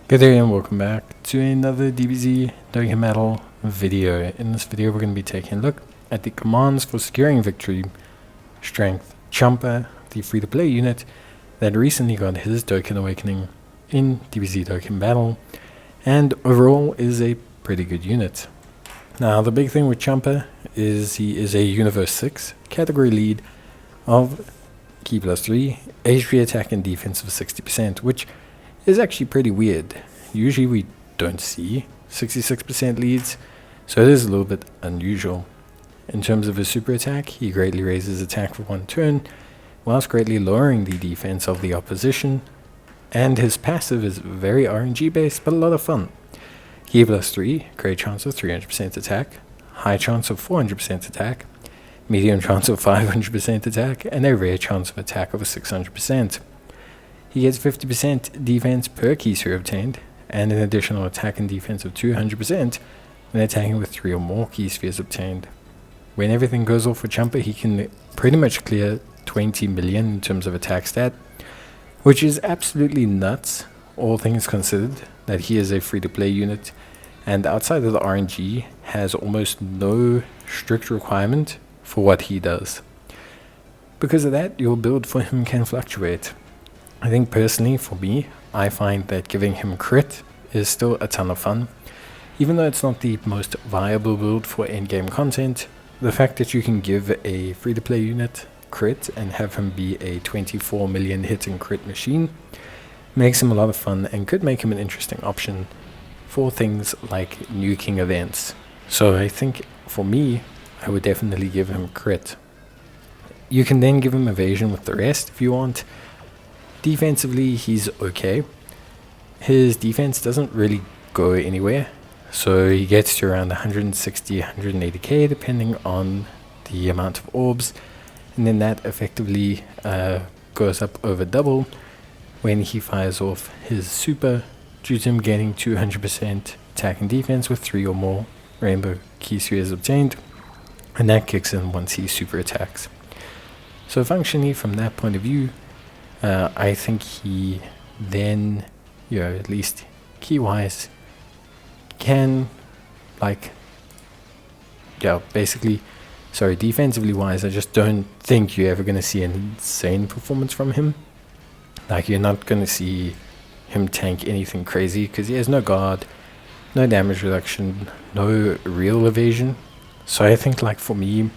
Good day and welcome back to another DBZ Dokkan video. In this video we're going to be taking a look at the commands for securing victory strength Champa, the free-to-play unit that recently got his Dokkan Awakening in DBZ Dokkan Battle and overall is a pretty good unit. Now the big thing with Champa is he is a Universe 6 category lead of Key +3, HP attack and defense of 60%, which is actually pretty weird. Usually we don't see 66% leads, so it is a little bit unusual. In terms of his super attack, he greatly raises attack for 1 turn, whilst greatly lowering the defense of the opposition, and his passive is very RNG based but a lot of fun. Key +3, great chance of 300% attack, high chance of 400% attack, medium chance of 500% attack, and a rare chance of attack of 600%. He gets 50% defense per key sphere obtained, and an additional attack and defense of 200% when attacking with 3 or more key spheres obtained. When everything goes off for Champa, he can pretty much clear 20 million in terms of attack stat, which is absolutely nuts, all things considered, that he is a free-to-play unit, and outside of the RNG, has almost no strict requirement for what he does. Because of that, your build for him can fluctuate. I think personally, for me, I find that giving him crit is still a ton of fun. Even though it's not the most viable build for endgame content, the fact that you can give a free-to-play unit crit and have him be a 24 million hit and crit machine makes him a lot of fun and could make him an interesting option for things like nuking events. So I think, for me, I would definitely give him crit. You can then give him evasion with the rest if you want. Defensively, he's okay. His defense doesn't really go anywhere, so he gets to around 160, 180k depending on the amount of orbs, and then that effectively goes up over double when he fires off his super, due to him gaining 200% attack and defense with 3 or more rainbow key spheres obtained, and that kicks in once he super attacks. So functionally, from that point of view, I think he then, at least key-wise, can, defensively-wise, I just don't think you're ever going to see an insane performance from him. Like, you're not going to see him tank anything crazy, because he has no guard, no damage reduction, no real evasion. So I think, for me,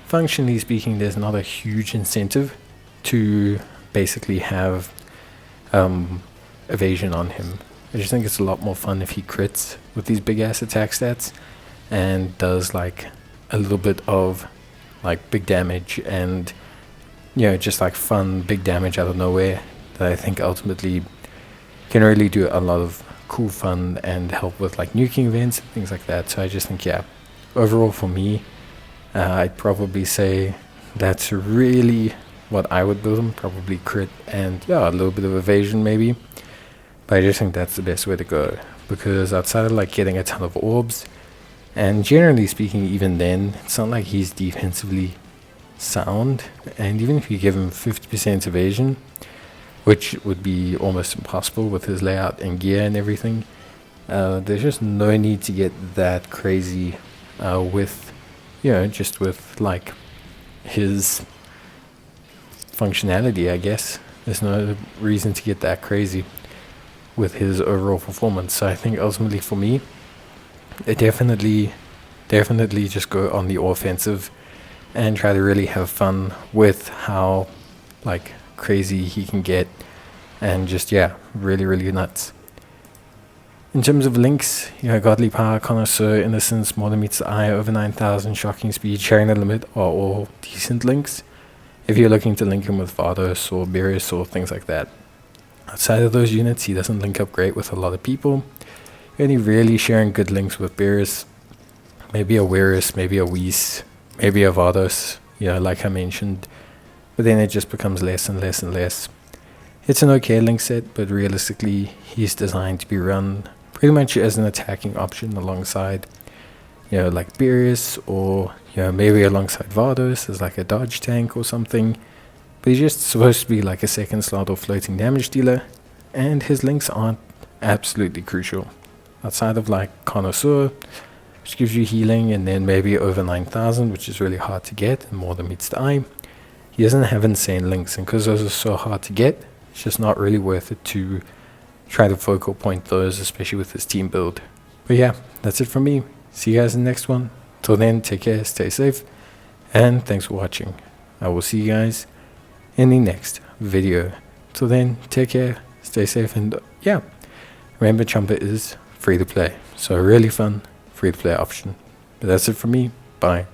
functionally speaking, there's not a huge incentive to basically have evasion on him. I just think it's a lot more fun if he crits with these big ass attack stats and does a little bit of big damage and just fun big damage out of nowhere that I think ultimately can really do a lot of cool fun and help with nuking events and things like that. So I just think, overall for me, I'd probably say that's really what I would build him, probably crit and a little bit of evasion maybe. But I just think that's the best way to go, because outside of getting a ton of orbs, and generally speaking even then, it's not like he's defensively sound, and even if you give him 50% evasion, which would be almost impossible with his layout and gear and everything, there's just no need to get that crazy with just with his functionality, I guess. There's no reason to get that crazy with his overall performance. So I think ultimately for me, it definitely just go on the offensive and try to really have fun with how crazy he can get, and just really nuts. In terms of links, Godly Power, Connoisseur, Innocence, More Than Meets the Eye, Over 9,000, Shocking Speed, Sharing the Limit are all decent links if you're looking to link him with Vardos or Beerus or things like that. Outside of those units, he doesn't link up great with a lot of people. You're only really sharing good links with Beerus, maybe a Weirus, maybe a Whis, maybe a Vardos, like I mentioned, but then it just becomes less and less and less. It's an okay link set, but realistically, he's designed to be run pretty much as an attacking option alongside, Beerus, or, maybe alongside Vardos as a dodge tank or something. But he's just supposed to be a second slot or floating damage dealer, and his links aren't absolutely crucial. Outside of like Connoisseur, which gives you healing, and then maybe over 9,000, which is really hard to get and more than meets the eye, he doesn't have insane links, and because those are so hard to get, it's just not really worth it to try to focal point those, especially with this team build. But yeah, that's it from me. See you guys in the next one. Till then, take care, stay safe, and thanks for watching. I will see you guys in the next video. Till then, take care, stay safe, and yeah, remember Champa is free to play. So a really fun free to play option. But that's it from me. Bye.